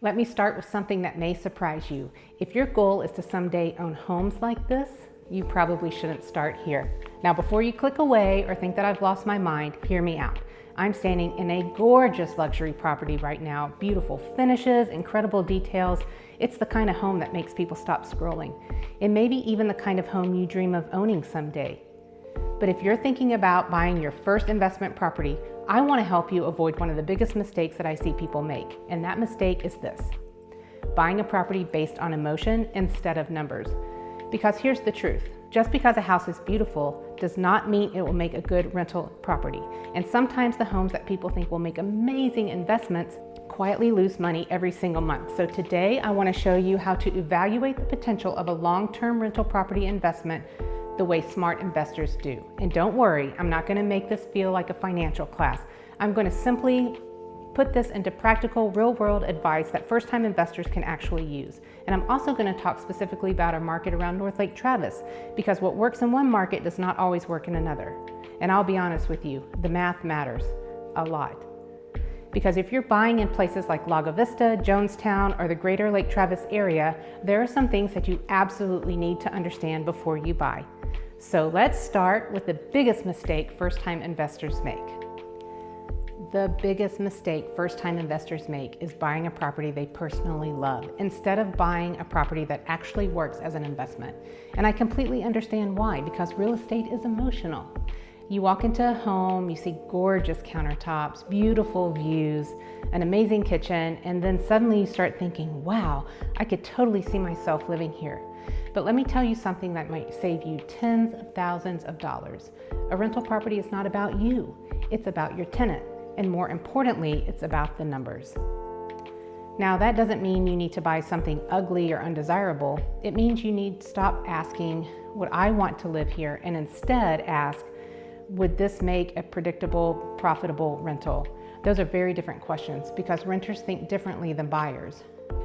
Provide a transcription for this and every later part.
Let me start with something that may surprise you. If your goal is to someday own homes like this, you probably shouldn't start here. Now, before you click away or think that I've lost my mind, hear me out. I'm standing in a gorgeous luxury property right now. Beautiful finishes, incredible details. It's the kind of home that makes people stop scrolling. It may be even the kind of home you dream of owning someday. But if you're thinking about buying your first investment property, I want to help you avoid one of the biggest mistakes that I see people make. And that mistake is this: buying a property based on emotion instead of numbers. Because here's the truth. Just because a house is beautiful does not mean it will make a good rental property. And sometimes the homes that people think will make amazing investments quietly lose money every single month. So today I want to show you how to evaluate the potential of a long-term rental property investment the way smart investors do. And don't worry, I'm not going to make this feel like a financial class. I'm going to simply put this into practical, real-world advice that first-time investors can actually use. And I'm also going to talk specifically about our market around North Lake Travis, because what works in one market does not always work in another. And I'll be honest with you, the math matters a lot. Because if you're buying in places like Lago Vista, Jonestown, or the greater Lake Travis area, there are some things that you absolutely need to understand before you buy. So let's start with the biggest mistake first-time investors make. The biggest mistake first-time investors make is buying a property they personally love instead of buying a property that actually works as an investment. And I completely understand why, because real estate is emotional. You walk into a home, you see gorgeous countertops, beautiful views, an amazing kitchen, and then suddenly you start thinking, wow, I could totally see myself living here. But let me tell you something that might save you tens of thousands of dollars. A rental property is not about you, it's about your tenant. And more importantly, it's about the numbers. Now, that doesn't mean you need to buy something ugly or undesirable. It means you need to stop asking, would I want to live here? And instead ask, would this make a predictable, profitable rental? Those are very different questions because renters think differently than buyers.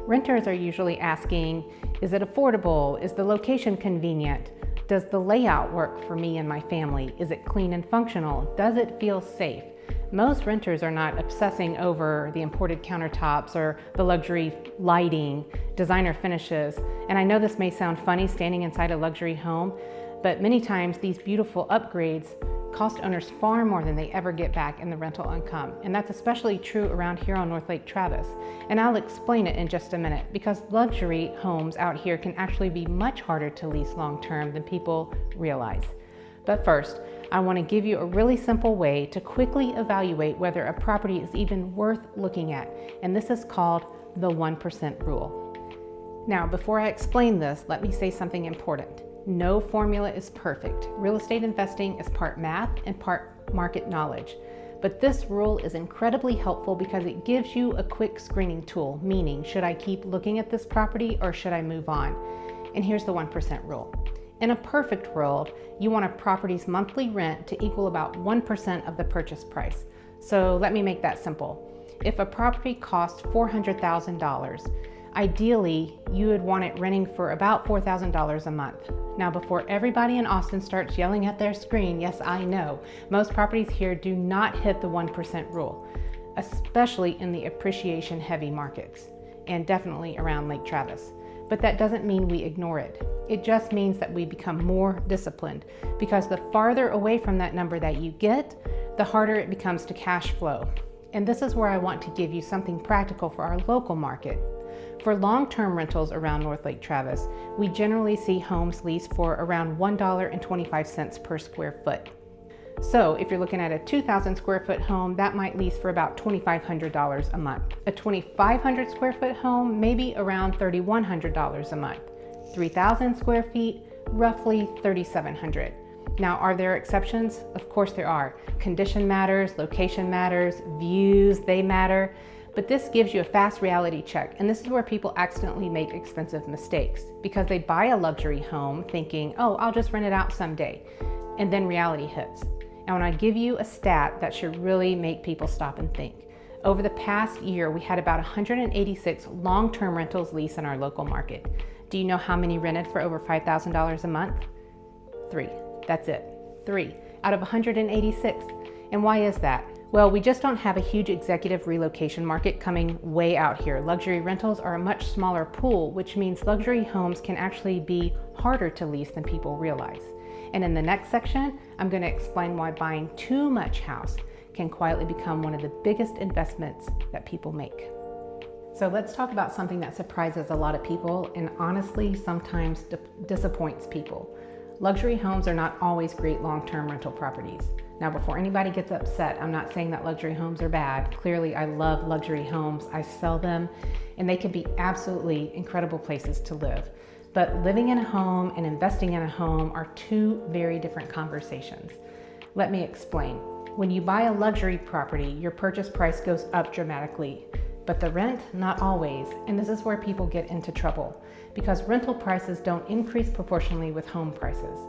Renters are usually asking, is it affordable? Is the location convenient? Does the layout work for me and my family? Is it clean and functional? Does it feel safe? Most renters are not obsessing over the imported countertops or the luxury lighting, designer finishes. And I know this may sound funny standing inside a luxury home, but many times these beautiful upgrades cost owners far more than they ever get back in the rental income. And that's especially true around here on North Lake Travis. And I'll explain it in just a minute, because luxury homes out here can actually be much harder to lease long-term than people realize. But first, I want to give you a really simple way to quickly evaluate whether a property is even worth looking at. And this is called the 1% rule. Now, before I explain this, let me say something important. No formula is perfect. Real estate investing is part math and part market knowledge. But this rule is incredibly helpful because it gives you a quick screening tool, meaning, should I keep looking at this property or should I move on? And here's the 1% rule. In a perfect world, you want a property's monthly rent to equal about 1% of the purchase price. So let me make that simple. If a property costs $400,000, ideally, you would want it renting for about $4,000 a month. Now, before everybody in Austin starts yelling at their screen, yes, I know, most properties here do not hit the 1% rule, especially in the appreciation-heavy markets, and definitely around Lake Travis. But that doesn't mean we ignore it. It just means that we become more disciplined, because the farther away from that number that you get, the harder it becomes to cash flow. And this is where I want to give you something practical for our local market. For long-term rentals around North Lake Travis, we generally see homes leased for around $1.25 per square foot. So if you're looking at a 2,000 square foot home, that might lease for about $2,500 a month. A 2,500 square foot home, maybe around $3,100 a month. 3,000 square feet, roughly $3,700. Now, are there exceptions? Of course there are. Condition matters, location matters, views, they matter. But this gives you a fast reality check, and this is where people accidentally make expensive mistakes, because they buy a luxury home thinking, oh, I'll just rent it out someday, and then reality hits. And when I give you a stat that should really make people stop and think. Over the past year, we had about 186 long-term rentals leased in our local market. Do you know how many rented for over $5,000 a month? 3. That's it. 3 out of 186. And why is that? Well, we just don't have a huge executive relocation market coming way out here. Luxury rentals are a much smaller pool, which means luxury homes can actually be harder to lease than people realize. And in the next section, I'm going to explain why buying too much house can quietly become one of the biggest investments that people make. So let's talk about something that surprises a lot of people and honestly sometimes disappoints people. Luxury homes are not always great long-term rental properties. Now, before anybody gets upset, I'm not saying that luxury homes are bad. Clearly, I love luxury homes. I sell them, and they can be absolutely incredible places to live. But living in a home and investing in a home are two very different conversations. Let me explain. When you buy a luxury property, your purchase price goes up dramatically, but the rent, not always. And this is where people get into trouble because rental prices don't increase proportionally with home prices.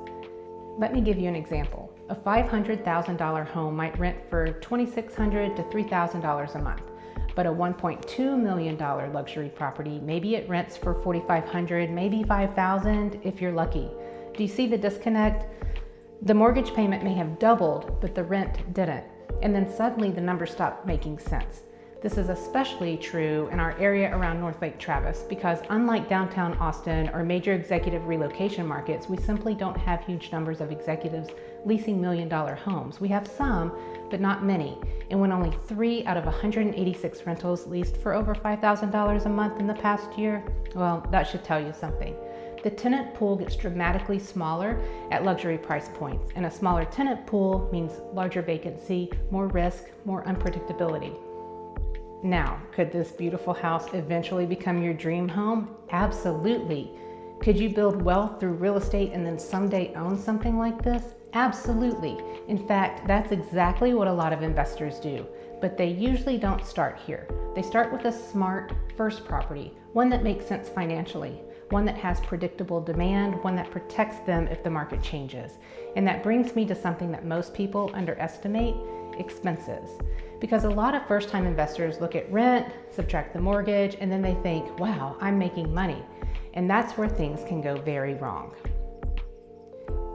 Let me give you an example. A $500,000 home might rent for $2,600 to $3,000 a month, but a $1.2 million luxury property, maybe it rents for $4,500, maybe $5,000 if you're lucky. Do you see the disconnect? The mortgage payment may have doubled, but the rent didn't. And then suddenly the numbers stop making sense. This is especially true in our area around North Lake Travis because unlike downtown Austin or major executive relocation markets, we simply don't have huge numbers of executives leasing million-dollar homes. We have some, but not many. And when only 3 out of 186 rentals leased for over $5,000 a month in the past year, well, that should tell you something. The tenant pool gets dramatically smaller at luxury price points, and a smaller tenant pool means larger vacancy, more risk, more unpredictability. Now, could this beautiful house eventually become your dream home? Absolutely. Could you build wealth through real estate and then someday own something like this? Absolutely. In fact, that's exactly what a lot of investors do, but they usually don't start here. They start with a smart first property, one that makes sense financially, one that has predictable demand, one that protects them if the market changes. And that brings me to something that most people underestimate, expenses. Because a lot of first-time investors look at rent, subtract the mortgage, and then they think, wow, I'm making money. And that's where things can go very wrong.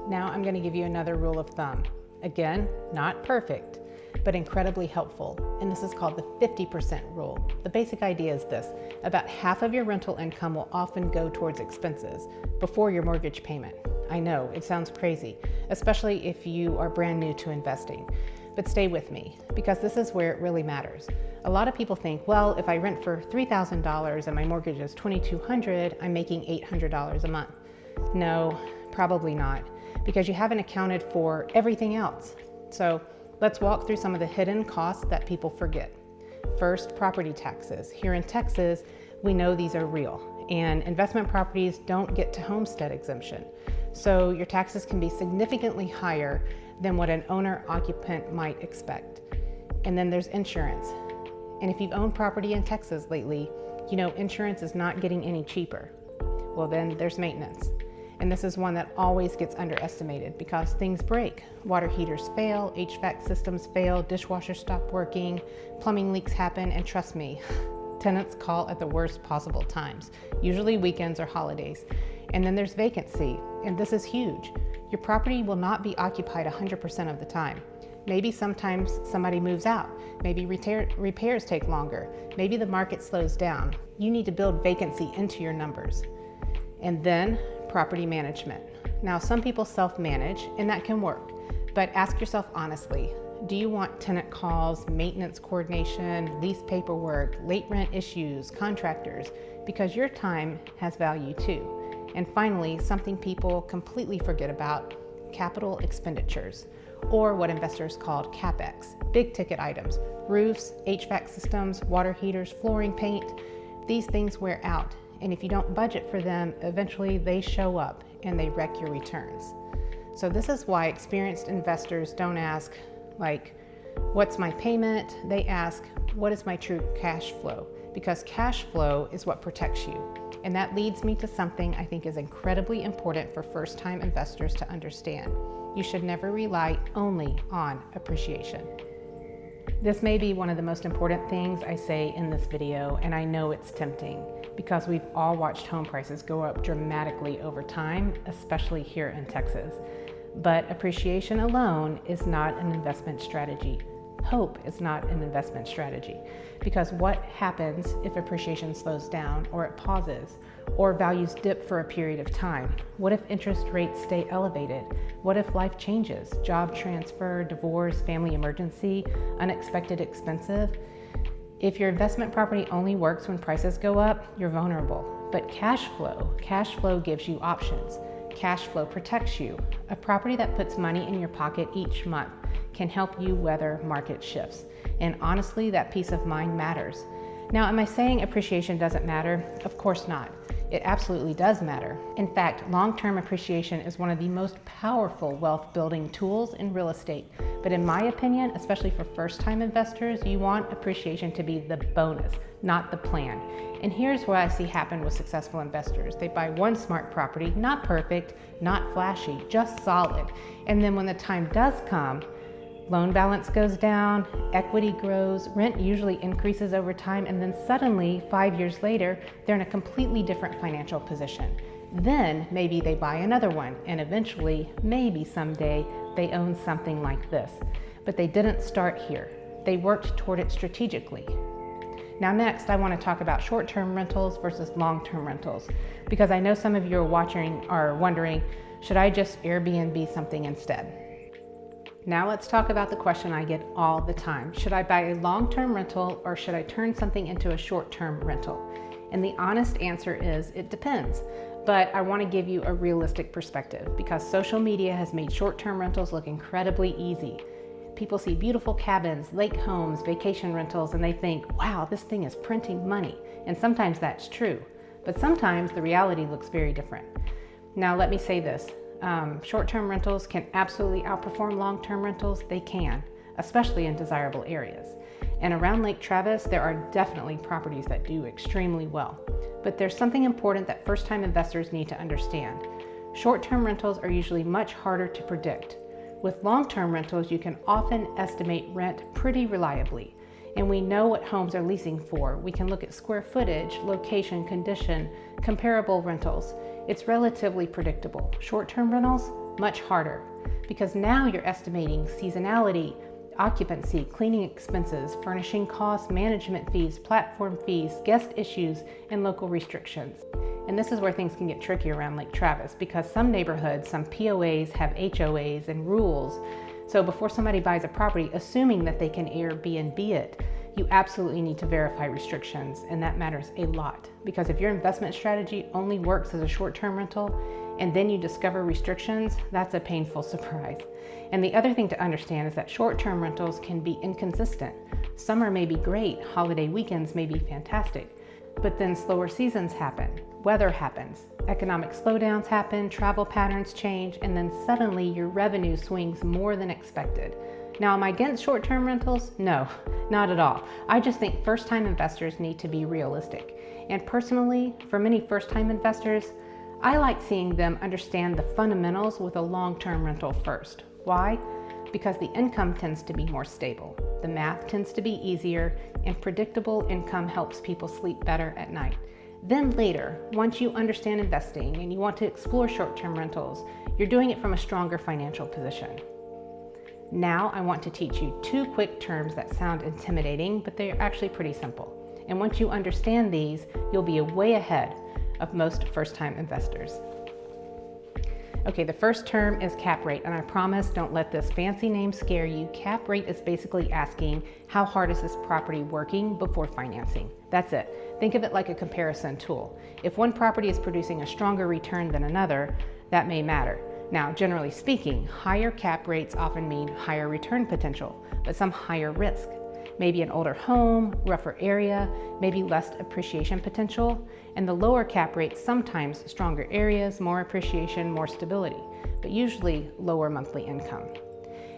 Now I'm going to give you another rule of thumb. Again, not perfect, but incredibly helpful. And this is called the 50% rule. The basic idea is this: about half of your rental income will often go towards expenses before your mortgage payment. I know, it sounds crazy, especially if you are brand new to investing. But stay with me, because this is where it really matters. A lot of people think, well, if I rent for $3,000 and my mortgage is $2,200, I'm making $800 a month. No, probably not, because you haven't accounted for everything else. So let's walk through some of the hidden costs that people forget. First, property taxes. Here in Texas, we know these are real, and investment properties don't get to homestead exemption. So your taxes can be significantly higher than what an owner-occupant might expect. And then there's insurance. And if you've owned property in Texas lately, you know insurance is not getting any cheaper. Well, then there's maintenance. And this is one that always gets underestimated because things break. Water heaters fail, HVAC systems fail, dishwashers stop working, plumbing leaks happen, and trust me, tenants call at the worst possible times, usually weekends or holidays. And then there's vacancy, and this is huge. Your property will not be occupied 100% of the time. Maybe sometimes somebody moves out. Maybe repairs take longer. Maybe the market slows down. You need to build vacancy into your numbers. And then property management. Now, some people self-manage, and that can work. But ask yourself honestly, do you want tenant calls, maintenance coordination, lease paperwork, late rent issues, contractors? Because your time has value too. And finally, something people completely forget about, capital expenditures, or what investors call CapEx, big ticket items, roofs, HVAC systems, water heaters, flooring, paint. These things wear out, and if you don't budget for them, eventually they show up and they wreck your returns. So this is why experienced investors don't ask, like, what's my payment? They ask, what is my true cash flow? Because cash flow is what protects you. And that leads me to something I think is incredibly important for first-time investors to understand. You should never rely only on appreciation. This may be one of the most important things I say in this video, and I know it's tempting because we've all watched home prices go up dramatically over time, especially here in Texas. But appreciation alone is not an investment strategy. Hope is not an investment strategy, because what happens if appreciation slows down or it pauses or values dip for a period of time? What if interest rates stay elevated? What if life changes? Job transfer, divorce, family emergency, unexpected expensive? If your investment property only works when prices go up, you're vulnerable. But cash flow gives you options. Cash flow protects you. A property that puts money in your pocket each month can help you weather market shifts. And honestly, that peace of mind matters. Now, am I saying appreciation doesn't matter? Of course not. It absolutely does matter. In fact, long-term appreciation is one of the most powerful wealth building tools in real estate. But in my opinion, especially for first-time investors, you want appreciation to be the bonus, not the plan. And here's what I see happen with successful investors. They buy one smart property, not perfect, not flashy, just solid. And then when the time does come, loan balance goes down, equity grows, rent usually increases over time, and then suddenly, 5 years later, they're in a completely different financial position. Then maybe they buy another one, and eventually, maybe someday, they own something like this. But they didn't start here. They worked toward it strategically. Now next, I want to talk about short-term rentals versus long-term rentals, because I know some of you are wondering, should I just Airbnb something instead? Now let's talk about the question I get all the time. Should I buy a long-term rental or should I turn something into a short-term rental? And the honest answer is it depends. But I want to give you a realistic perspective because social media has made short-term rentals look incredibly easy. People see beautiful cabins, lake homes, vacation rentals, and they think, wow, this thing is printing money. And sometimes that's true, but sometimes the reality looks very different. Now let me say this. Short-term rentals can absolutely outperform long-term rentals. They can, especially in desirable areas. And around Lake Travis, there are definitely properties that do extremely well. But there's something important that first-time investors need to understand. Short-term rentals are usually much harder to predict. With long-term rentals, you can often estimate rent pretty reliably. And we know what homes are leasing for. We can look at square footage, location, condition, comparable rentals. It's relatively predictable. Short-term rentals, much harder, because now you're estimating seasonality, occupancy, cleaning expenses, furnishing costs, management fees, platform fees, guest issues, and local restrictions. And this is where things can get tricky around Lake Travis because some neighborhoods, some POAs have HOAs and rules. So before somebody buys a property, assuming that they can Airbnb it, you absolutely need to verify restrictions, and that matters a lot. Because if your investment strategy only works as a short-term rental, and then you discover restrictions, that's a painful surprise. And the other thing to understand is that short-term rentals can be inconsistent. Summer may be great, holiday weekends may be fantastic, but then slower seasons happen, weather happens, economic slowdowns happen, travel patterns change, and then suddenly your revenue swings more than expected. Now, am I against short-term rentals? No, not at all. I just think first-time investors need to be realistic. And personally, for many first-time investors, I like seeing them understand the fundamentals with a long-term rental first. Why? Because the income tends to be more stable. The math tends to be easier, and predictable income helps people sleep better at night. Then later, once you understand investing and you want to explore short-term rentals, you're doing it from a stronger financial position. Now I want to teach you 2 quick terms that sound intimidating, but they're actually pretty simple. And once you understand these, you'll be way ahead of most first-time investors. Okay, the first term is cap rate, and I promise don't let this fancy name scare you. Cap rate is basically asking how hard is this property working before financing. That's it. Think of it like a comparison tool. If one property is producing a stronger return than another, that may matter. Now, generally speaking, higher cap rates often mean higher return potential, but some higher risk. Maybe an older home, rougher area, maybe less appreciation potential, and the lower cap rates sometimes stronger areas, more appreciation, more stability, but usually lower monthly income.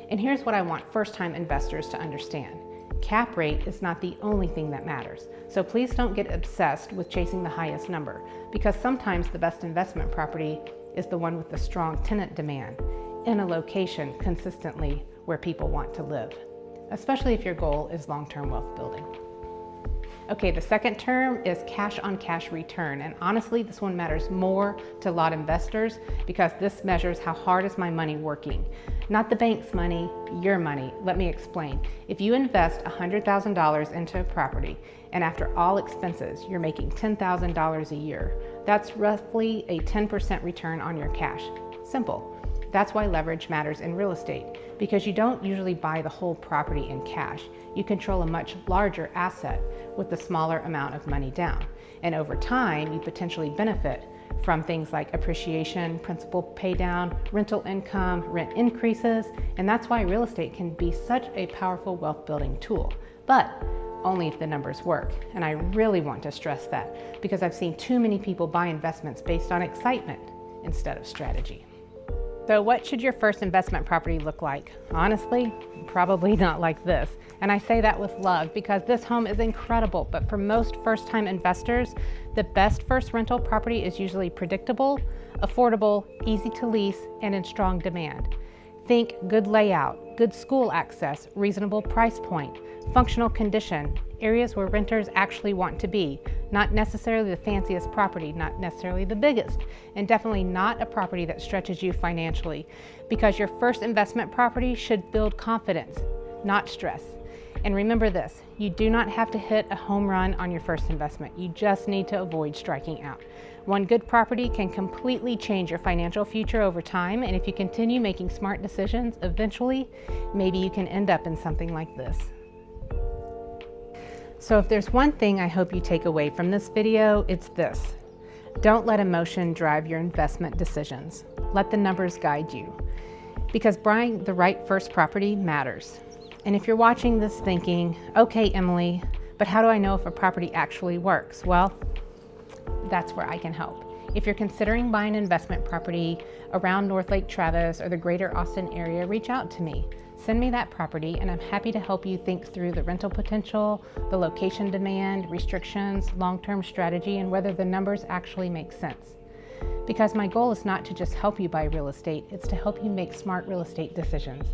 And here's what I want first-time investors to understand. Cap rate is not the only thing that matters, so please don't get obsessed with chasing the highest number, because sometimes the best investment property is the one with the strong tenant demand in a location consistently where people want to live, especially if your goal is long-term wealth building. Okay, the second term is cash on cash return. And honestly, this one matters more to a lot of investors because this measures how hard is my money working. Not the bank's money, your money. Let me explain. If you invest $100,000 into a property and after all expenses, you're making $10,000 a year, that's roughly a 10% return on your cash. Simple. That's why leverage matters in real estate, because you don't usually buy the whole property in cash. You control a much larger asset with a smaller amount of money down. And over time, you potentially benefit from things like appreciation, principal pay down, rental income, rent increases, and that's why real estate can be such a powerful wealth building tool. But only if the numbers work. And I really want to stress that because I've seen too many people buy investments based on excitement instead of strategy. So what should your first investment property look like? Honestly, probably not like this. And I say that with love because this home is incredible, but for most first-time investors, the best first rental property is usually predictable, affordable, easy to lease, and in strong demand. Think good layout, good school access, reasonable price point, functional condition, areas where renters actually want to be, not necessarily the fanciest property, not necessarily the biggest, and definitely not a property that stretches you financially, because your first investment property should build confidence, not stress. And remember this, you do not have to hit a home run on your first investment. You just need to avoid striking out. One good property can completely change your financial future over time, and if you continue making smart decisions, eventually, maybe you can end up in something like this. So if there's one thing I hope you take away from this video, it's this. Don't let emotion drive your investment decisions. Let the numbers guide you. Because buying the right first property matters. And if you're watching this thinking, okay, Emily, but how do I know if a property actually works? Well, that's where I can help. If you're considering buying an investment property around North Lake Travis or the greater Austin area, reach out to me. Send me that property and I'm happy to help you think through the rental potential, the location demand, restrictions, long-term strategy, and whether the numbers actually make sense. Because my goal is not to just help you buy real estate, it's to help you make smart real estate decisions.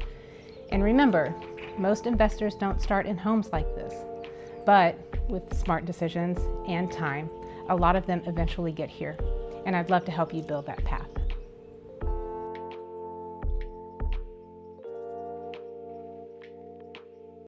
And remember, most investors don't start in homes like this, but with smart decisions and time, a lot of them eventually get here. And I'd love to help you build that path.